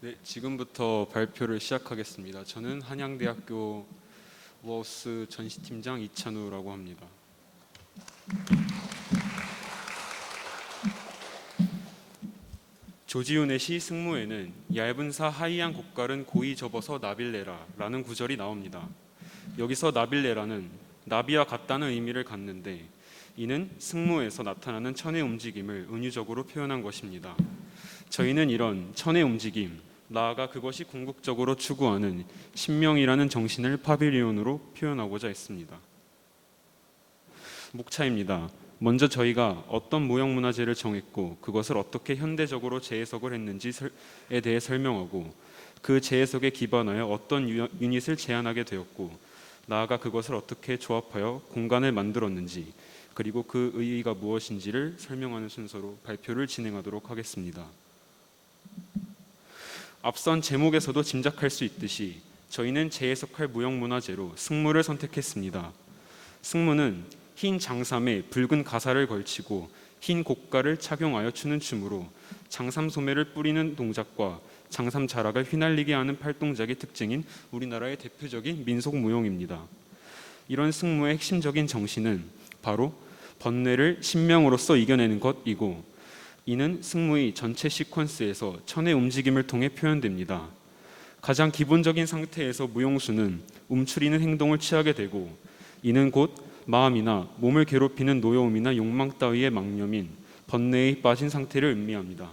네, 지금부터 발표를 시작하겠습니다. 저는 한양대학교 워하우스 전시팀장 이찬우라고 합니다. 조지훈의 시 승무에는 얇은 사 하이한 곡갈은 고이 접어서 나빌레라 라는 구절이 나옵니다. 여기서 나빌레라는 나비와 같다는 의미를 갖는데 이는 승무에서 나타나는 천의 움직임을 은유적으로 표현한 것입니다. 저희는 이런 천의 움직임, 나아가 그것이 궁극적으로 추구하는 신명이라는 정신을 파빌리온으로 표현하고자 했습니다. 목차입니다. 먼저 저희가 어떤 무형문화재를 정했고 그것을 어떻게 현대적으로 재해석을 했는지에 대해 설명하고 그 재해석에 기반하여 어떤 유닛을 제안하게 되었고 나아가 그것을 어떻게 조합하여 공간을 만들었는지 그리고 그 의의가 무엇인지를 설명하는 순서로 발표를 진행하도록 하겠습니다. 앞선 제목에서도 짐작할 수 있듯이 저희는 재해석할 무형문화재로 승무를 선택했습니다. 승무는 흰 장삼에 붉은 가사를 걸치고 흰 곡갈을 착용하여 추는 춤으로 장삼 소매를 뿌리는 동작과 장삼 자락을 휘날리게 하는 팔동작이 특징인 우리나라의 대표적인 민속 무용입니다. 이런 승무의 핵심적인 정신은 바로 번뇌를 신명으로서 이겨내는 것이고 이는 승무의 전체 시퀀스에서 천의 움직임을 통해 표현됩니다. 가장 기본적인 상태에서 무용수는 움츠리는 행동을 취하게 되고 이는 곧 마음이나 몸을 괴롭히는 노여움이나 욕망 따위의 망념인 번뇌에 빠진 상태를 의미합니다.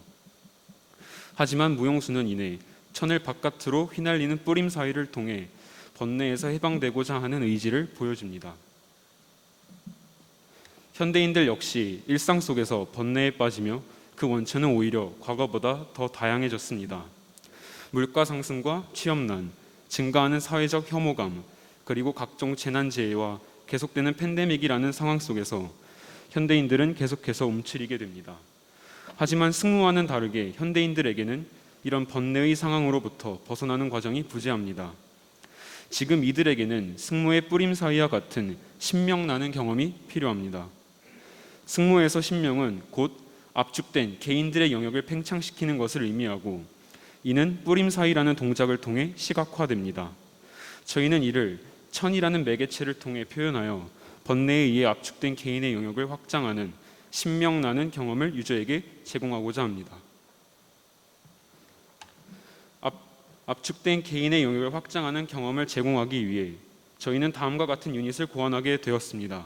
하지만 무용수는 이내 천을 바깥으로 휘날리는 뿌림 사이를 통해 번뇌에서 해방되고자 하는 의지를 보여줍니다. 현대인들 역시 일상 속에서 번뇌에 빠지며 그 원천은 오히려 과거보다 더 다양해졌습니다. 물가 상승과 취업난, 증가하는 사회적 혐오감, 그리고 각종 재난재해와 계속되는 팬데믹이라는 상황 속에서 현대인들은 계속해서 움츠리게 됩니다. 하지만 승무와는 다르게 현대인들에게는 이런 번뇌의 상황으로부터 벗어나는 과정이 부재합니다. 지금 이들에게는 승무의 뿌림 사이와 같은 신명나는 경험이 필요합니다. 승무에서 신명은 곧 압축된 개인들의 영역을 팽창시키는 것을 의미하고 이는 뿌림 사이라는 동작을 통해 시각화됩니다. 저희는 이를 천이라는 매개체를 통해 표현하여 번뇌에 의해 압축된 개인의 영역을 확장하는 신명나는 경험을 유저에게 제공하고자 합니다. 압축된 개인의 영역을 확장하는 경험을 제공하기 위해 저희는 다음과 같은 유닛을 고안하게 되었습니다.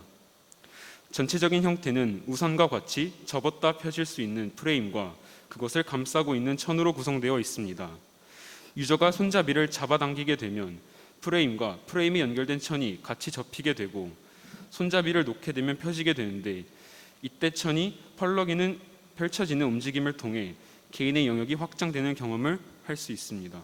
전체적인 형태는 우선과 같이 접었다 펴질 수 있는 프레임과 그것을 감싸고 있는 천으로 구성되어 있습니다. 유저가 손잡이를 잡아당기게 되면 프레임과 프레임이 연결된 천이 같이 접히게 되고 손잡이를 놓게 되면 펴지게 되는데 이때 천이 펼쳐지는 움직임을 통해 개인의 영역이 확장되는 경험을 할 수 있습니다.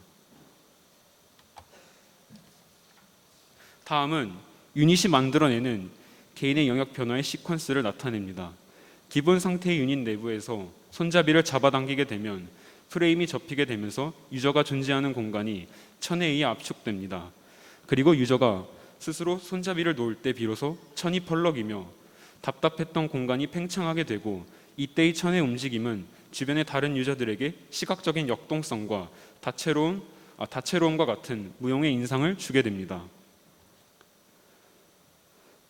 다음은 유닛이 만들어내는 개인의 영역 변화의 시퀀스를 나타냅니다. 기본 상태의 유닛 내부에서 손잡이를 잡아당기게 되면 프레임이 접히게 되면서 유저가 존재하는 공간이 천에 의해 압축됩니다. 그리고 유저가 스스로 손잡이를 놓을 때 비로소 천이 펄럭이며 답답했던 공간이 팽창하게 되고 이때의 천의 움직임은 주변의 다른 유저들에게 시각적인 역동성과 다채로움과 같은 무용의 인상을 주게 됩니다.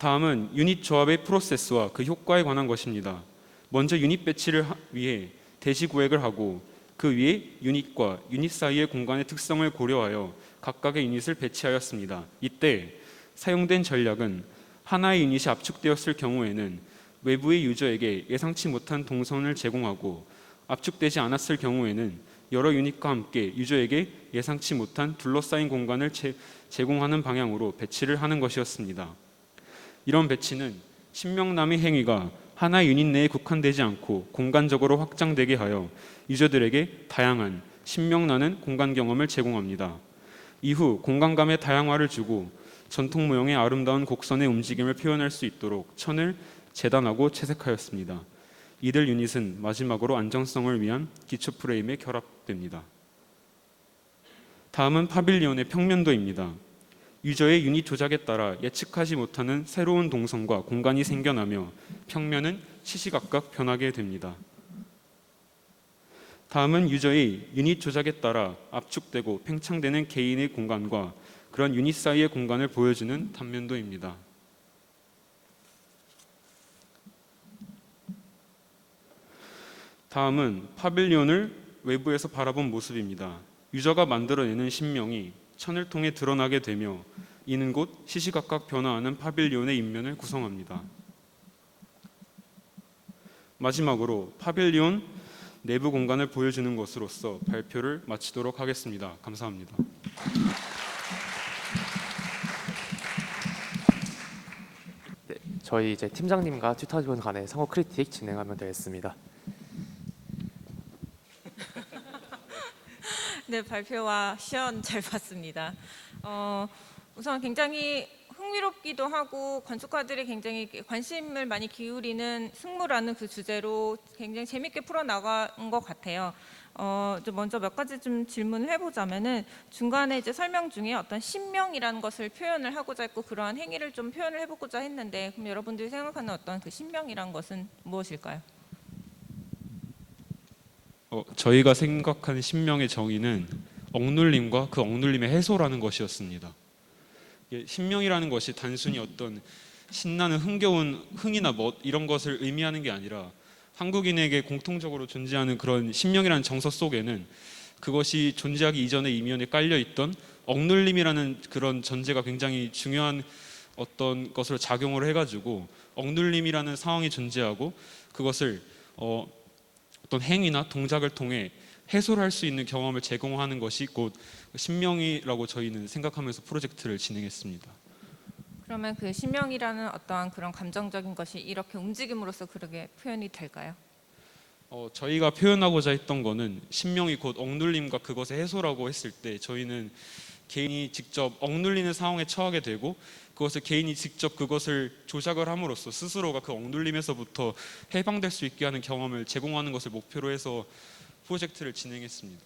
다음은 유닛 조합의 프로세스와 그 효과에 관한 것입니다. 먼저 유닛 배치를 위해 대시 구획을 하고 그 위에 유닛과 유닛 사이의 공간의 특성을 고려하여 각각의 유닛을 배치하였습니다. 이때 사용된 전략은 하나의 유닛이 압축되었을 경우에는 외부의 유저에게 예상치 못한 동선을 제공하고 압축되지 않았을 경우에는 여러 유닛과 함께 유저에게 예상치 못한 둘러싸인 공간을 제공하는 방향으로 배치를 하는 것이었습니다. 이런 배치는 신명남의 행위가 하나의 유닛 내에 국한되지 않고 공간적으로 확장되게 하여 유저들에게 다양한 신명나는 공간 경험을 제공합니다. 이후 공간감의 다양화를 주고 전통 무용의 아름다운 곡선의 움직임을 표현할 수 있도록 천을 재단하고 채색하였습니다. 이들 유닛은 마지막으로 안정성을 위한 기초 프레임에 결합됩니다. 다음은 파빌리온의 평면도입니다. 유저의 유닛 조작에 따라 예측하지 못하는 새로운 동선과 공간이 생겨나며 평면은 시시각각 변하게 됩니다. 다음은 유저의 유닛 조작에 따라 압축되고 팽창되는 개인의 공간과 그런 유닛 사이의 공간을 보여주는 단면도입니다. 다음은 파빌리온을 외부에서 바라본 모습입니다. 유저가 만들어내는 신명이 천을 통해 드러나게 되며 이는 곧 시시각각 변화하는 파빌리온의 인면을 구성합니다. 마지막으로 파빌리온 내부 공간을 보여주는 것으로서 발표를 마치도록 하겠습니다. 감사합니다. 네, 저희 이제 팀장님과 튜터분 간의 상호 크리틱 진행하면 되겠습니다. 네, 발표와 시연 잘 봤습니다. 우선 굉장히 흥미롭기도 하고 건축가들이 굉장히 관심을 많이 기울이는 승무라는 그 주제로 굉장히 재밌게 풀어나간 것 같아요. 먼저 몇 가지 좀 질문을 해보자면은 중간에 이제 설명 중에 어떤 신명이라는 것을 표현을 하고자 했고 그러한 행위를 좀 표현을 해보고자 했는데 그럼 여러분들이 생각하는 어떤 그 신명이란 것은 무엇일까요? 저희가 생각하는 신명의 정의는 억눌림과 그 억눌림의 해소라는 것이었습니다. 신명이라는 것이 단순히 어떤 신나는 흥겨운 흥이나 멋 이런 것을 의미하는 게 아니라 한국인에게 공통적으로 존재하는 그런 신명이라는 정서 속에는 그것이 존재하기 이전에 이면에 깔려 있던 억눌림이라는 그런 전제가 굉장히 중요한 어떤 것으로 작용을 해가지고 억눌림이라는 상황이 존재하고 그것을 어떤 행위나 동작을 통해 해소를 할 수 있는 경험을 제공하는 것이 곧 신명이라고 저희는 생각하면서 프로젝트를 진행했습니다. 그러면 그 신명이라는 어떠한 그런 감정적인 것이 이렇게 움직임으로써 그렇게 표현이 될까요? 저희가 표현하고자 했던 거는 신명이 곧 억눌림과 그것의 해소라고 했을 때 저희는 개인이 직접 억눌리는 상황에 처하게 되고 그것을 개인이 직접 그것을 조작을 함으로써 스스로가 그 억눌림에서부터 해방될 수 있게 하는 경험을 제공하는 것을 목표로 해서 프로젝트를 진행했습니다.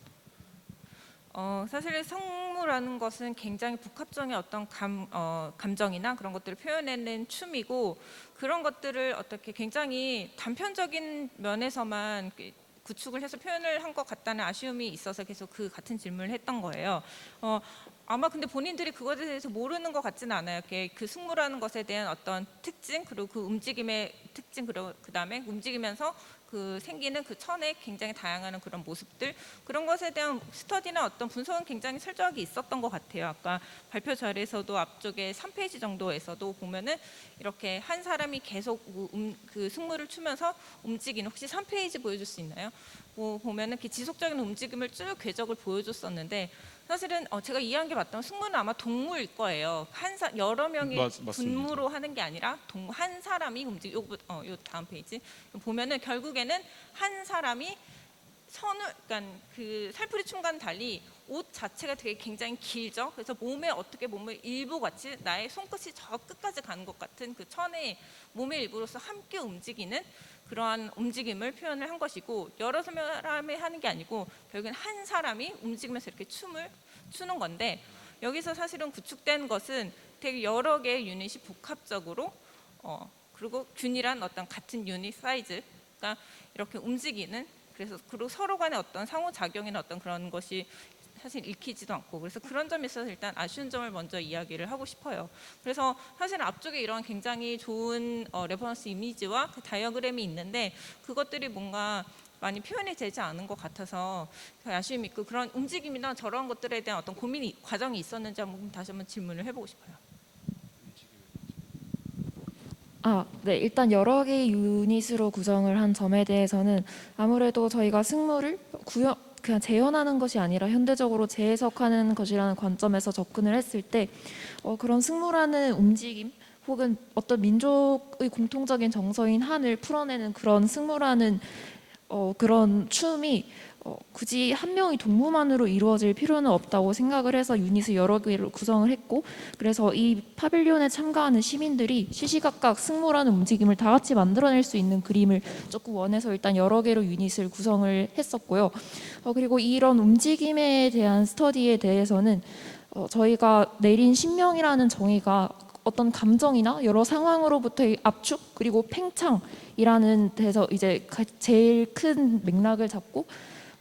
사실 성무라는 것은 굉장히 복합적인 어떤 감정이나 그런 것들을 표현해낸 춤이고 그런 것들을 어떻게 굉장히 단편적인 면에서만 구축을 해서 표현을 한 것 같다는 아쉬움이 있어서 계속 그 같은 질문을 했던 거예요. 아마 근데 본인들이 그것에 대해서 모르는 것 같지는 않아요. 그 승무라는 것에 대한 어떤 특징 그리고 그 움직임의 특징 그리고 그 다음에 움직이면서 그 생기는 그 천의 굉장히 다양한 그런 모습들 그런 것에 대한 스터디나 어떤 분석은 굉장히 철저하게 있었던 것 같아요. 아까 발표 자리에서도 앞쪽에 3페이지 정도에서도 보면은 이렇게 한 사람이 계속 그 승무를 추면서 움직이는 혹시 3페이지 보여줄 수 있나요? 보면은 그 지속적인 움직임을 쭉 궤적을 보여줬었는데 사실은 제가 이해한 게 맞다면 승무는 아마 동무일 거예요. 여러 명이 분무로 하는 게 아니라 한 사람이 움직이고 요 다음 페이지 보면은 결국에는 한 사람이 그러니까 그 살풀이 춤과는 달리 옷 자체가 되게 굉장히 길죠. 그래서 몸의 일부 같이 나의 손끝이 저 끝까지 가는 것 같은 그 천의 몸의 일부로서 함께 움직이는 그러한 움직임을 표현을 한 것이고 여러 사람이 하는 게 아니고 결국엔 한 사람이 움직이면서 이렇게 춤을 추는 건데 여기서 사실은 구축된 것은 되게 여러 개의 유닛이 복합적으로 그리고 균일한 어떤 같은 유닛 사이즈가 이렇게 움직이는 그리고 서로 간의 어떤 상호작용이나 어떤 그런 것이 사실 읽히지도 않고 그래서 그런 점에 있어서 일단 아쉬운 점을 먼저 이야기를 하고 싶어요. 그래서 사실 앞쪽에 이런 굉장히 좋은 레퍼런스 이미지와 그 다이어그램이 있는데 그것들이 뭔가 많이 표현이 되지 않은 것 같아서 아쉬움이 있고 그런 움직임이나 저런 것들에 대한 어떤 과정이 있었는지 다시 한번 질문을 해보고 싶어요. 네, 일단 여러 개의 유닛으로 구성을 한 점에 대해서는 아무래도 저희가 승무를 그냥 재현하는 것이 아니라 현대적으로 재해석하는 것이라는 관점에서 접근을 했을 때 그런 승무라는 움직임 혹은 어떤 민족의 공통적인 정서인 한을 풀어내는 그런 승무라는 그런 춤이 굳이 한 명의 동무만으로 이루어질 필요는 없다고 생각을 해서 유닛을 여러 개로 구성을 했고 그래서 이 파빌리온에 참가하는 시민들이 시시각각 승무라는 움직임을 다 같이 만들어낼 수 있는 그림을 조금 원해서 일단 여러 개로 유닛을 구성을 했었고요. 그리고 이런 움직임에 대한 스터디에 대해서는 저희가 내린 신명이라는 정의가 어떤 감정이나 여러 상황으로부터의 압축 그리고 팽창이라는 데서 이제 제일 큰 맥락을 잡고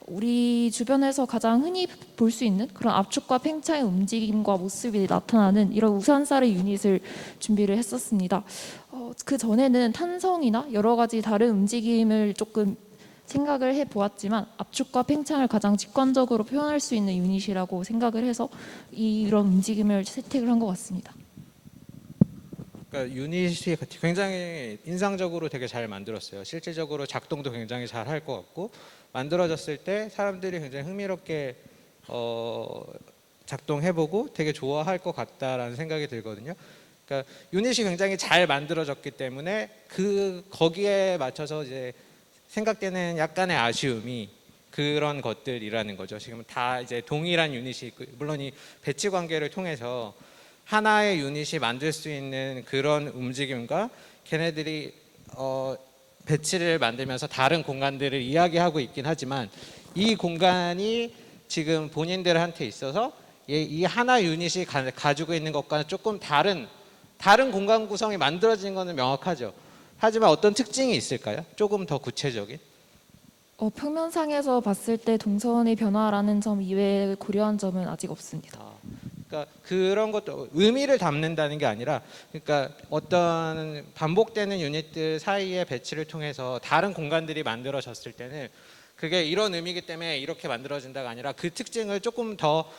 우리 주변에서 가장 흔히 볼 수 있는 그런 압축과 팽창의 움직임과 모습이 나타나는 이런 우산살의 유닛을 준비를 했었습니다. 그 전에는 탄성이나 여러 가지 다른 움직임을 조금 생각을 해보았지만 압축과 팽창을 가장 직관적으로 표현할 수 있는 유닛이라고 생각을 해서 이런 움직임을 채택을 한 것 같습니다. 그러니까 유닛이 굉장히 인상적으로 되게 잘 만들었어요. 실질적으로 작동도 굉장히 잘 할 것 같고 만들어졌을 때 사람들이 굉장히 흥미롭게 작동해보고 되게 좋아할 것 같다라는 생각이 들거든요. 그러니까 유닛이 굉장히 잘 만들어졌기 때문에 거기에 맞춰서 이제 생각되는 약간의 아쉬움이 그런 것들이라는 거죠. 지금 다 이제 동일한 유닛이 있고, 물론 이 배치 관계를 통해서 하나의 유닛이 만들 수 있는 그런 움직임과 걔네들이 배치를 만들면서 다른 공간들을 이야기하고 있긴 하지만 이 공간이 지금 본인들한테 있어서 이 하나 유닛이 가지고 있는 것과는 조금 다른 공간 구성이 만들어진 것은 명확하죠. 하지만 어떤 특징이 있을까요? 조금 더 구체적인? 평면상에서 봤을 때 동선의 변화라는 점 이외에 고려한 점은 아직 없습니다. 그러니까 그런 것도 의미를 담는다는 게 아니라, 그러니까 어떤 반복되는 유닛들 사이의 배치를 통해서 다른 공간들이 만들어졌을 때는 그게 이런 의미이기 때문에 이렇게 만들어진다가 아니라 그 특징을 조금 더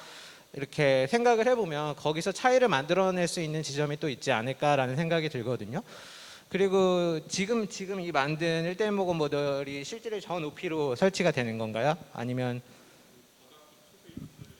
이렇게 생각을 해보면 거기서 차이를 만들어낼 수 있는 지점이 또 있지 않을까라는 생각이 들거든요. 그리고 지금 이 만든 1대1 모건 모델이 실제로 저 높이로 설치가 되는 건가요? 아니면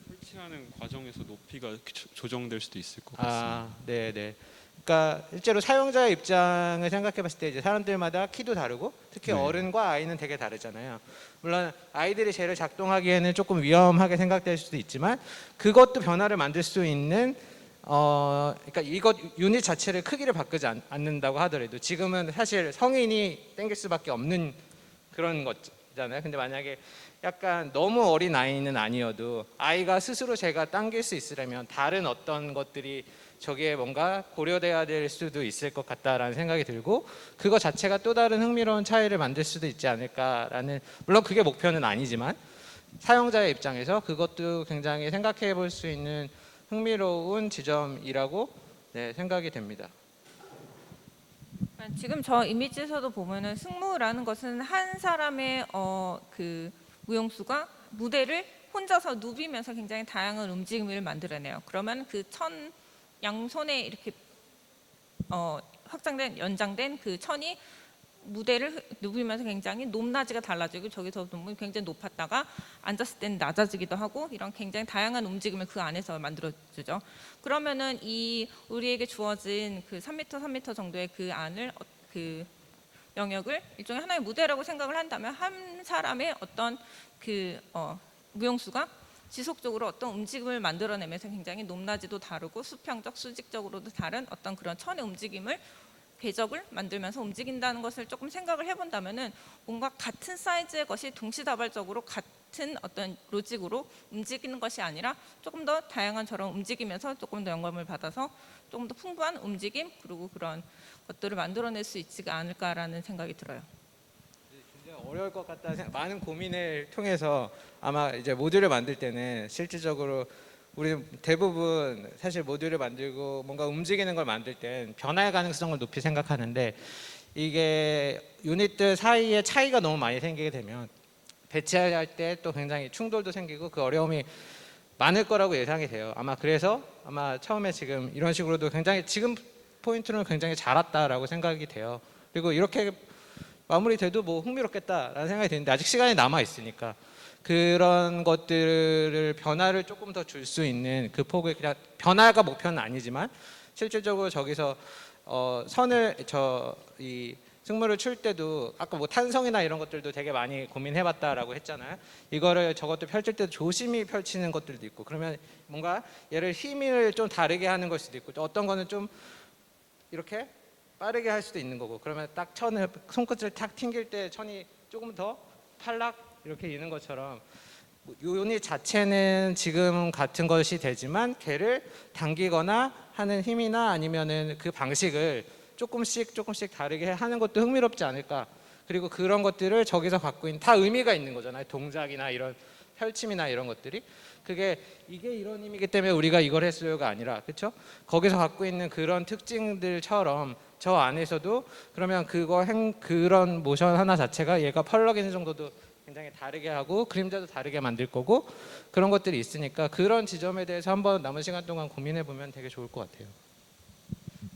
설치하는 과정에서 높이가 조정될 수도 있을 것 같습니다. 네네. 그러니까 실제로 사용자의 입장을 생각해봤을 때 이제 사람들마다 키도 다르고 특히 네. 어른과 아이는 되게 다르잖아요. 물론 아이들이 쟤를 작동하기에는 조금 위험하게 생각될 수도 있지만 그것도 변화를 만들 수 있는 그러니까 이것 유닛 자체를 크기를 바꾸지 않는다고 하더라도 지금은 사실 성인이 땡길 수밖에 없는 그런 거잖아요. 근데 만약에 약간 너무 어린 아이는 아니어도 아이가 스스로 제가 당길 수 있으려면 다른 어떤 것들이 저기에 뭔가 고려돼야 될 수도 있을 것 같다라는 생각이 들고 그거 자체가 또 다른 흥미로운 차이를 만들 수도 있지 않을까라는, 물론 그게 목표는 아니지만 사용자의 입장에서 그것도 굉장히 생각해 볼 수 있는 흥미로운 지점이라고 생각이 됩니다. 지금 저 이미지에서도 보면은 승무라는 것은 한 사람의 그 무용수가 무대를 혼자서 누비면서 굉장히 다양한 움직임을 만들어내요. 그러면 그 양손에 이렇게 확장된 연장된 그 천이 무대를 누비면서 굉장히 높낮이가 달라지고 저기서 너무 굉장히 높았다가 앉았을 때는 낮아지기도 하고 이런 굉장히 다양한 움직임을 그 안에서 만들어주죠. 그러면은 이 우리에게 주어진 그 3m, 3m 정도의 그 안을 그 영역을 일종의 하나의 무대라고 생각을 한다면 한 사람의 어떤 그 무용수가 지속적으로 어떤 움직임을 만들어내면서 굉장히 높낮이도 다르고 수평적, 수직적으로도 다른 어떤 그런 천의 움직임을 궤적을 만들면서 움직인다는 것을 조금 생각을 해본다면은 뭔가 같은 사이즈의 것이 동시다발적으로 같은 어떤 로직으로 움직이는 것이 아니라 조금 더 다양한 저런 움직이면서 조금 더 영감을 받아서 조금 더 풍부한 움직임 그리고 그런 것들을 만들어낼 수 있지 않을까라는 생각이 들어요. 굉장히 어려울 것 같다. 많은 고민을 통해서 아마 이제 모듈을 만들 때는 실질적으로 우리 대부분 사실 모듈을 만들고 뭔가 움직이는 걸 만들 땐 변화의 가능성을 높이 생각하는데 이게 유닛들 사이에 차이가 너무 많이 생기게 되면 배치할 때 또 굉장히 충돌도 생기고 그 어려움이 많을 거라고 예상이 돼요. 아마 그래서 아마 처음에 지금 이런 식으로도 굉장히 지금 포인트는 굉장히 잘 왔다라고 생각이 돼요. 그리고 이렇게 마무리돼도 뭐 흥미롭겠다라는 생각이 드는데 아직 시간이 남아 있으니까 그런 것들을 변화를 조금 더 줄 수 있는 그 폭을 그냥 변화가 목표는 아니지만 실질적으로 저기서 선을 이 승무를 출 때도 아까 뭐 탄성이나 이런 것들도 되게 많이 고민해봤다라고 했잖아요. 이거를 저것도 펼칠 때도 조심히 펼치는 것들도 있고 그러면 뭔가 얘를 힘을 좀 다르게 하는 걸 수도 있고 또 어떤 거는 좀 이렇게 빠르게 할 수도 있는 거고 그러면 딱 천을 손끝을 탁 튕길 때 천이 조금 더 팔락 이렇게 이는 것처럼 유닛 자체는 지금 같은 것이 되지만 걔를 당기거나 하는 힘이나 아니면은 그 방식을 조금씩 다르게 하는 것도 흥미롭지 않을까 그리고 그런 것들을 저기서 갖고 있는 다 의미가 있는 거잖아요. 동작이나 이런 펼침이나 이런 것들이 그게 이게 이런 의미이기 때문에 우리가 이걸 했어요가 아니라 그렇죠? 거기서 갖고 있는 그런 특징들처럼 저 안에서도 그러면 그런 모션 하나 자체가 얘가 펄럭이는 정도도 굉장히 다르게 하고 그림자도 다르게 만들 거고 그런 것들이 있으니까 그런 지점에 대해서 한번 남은 시간 동안 고민해 보면 되게 좋을 것 같아요.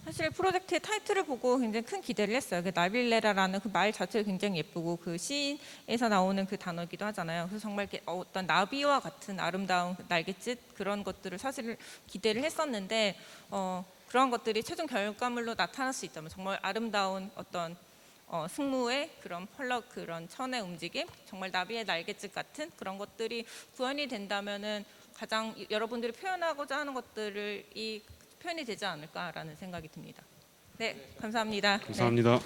사실 프로젝트의 타이틀을 보고 굉장히 큰 기대를 했어요. 그 나빌레라라는 그 말 자체가 굉장히 예쁘고 그 시에서 나오는 그 단어이기도 하잖아요. 그래서 정말 이렇게 어떤 나비와 같은 아름다운 날갯짓 그런 것들을 사실 기대를 했었는데 그런 것들이 최종 결과물로 나타날 수 있다면 정말 아름다운 어떤 승무의 그런 펄럭 그런 천의 움직임 정말 나비의 날갯짓 같은 그런 것들이 구현이 된다면은 가장 여러분들이 표현하고자 하는 것들을 표현이 되지 않을까라는 생각이 듭니다. 네, 감사합니다. 네. 감사합니다.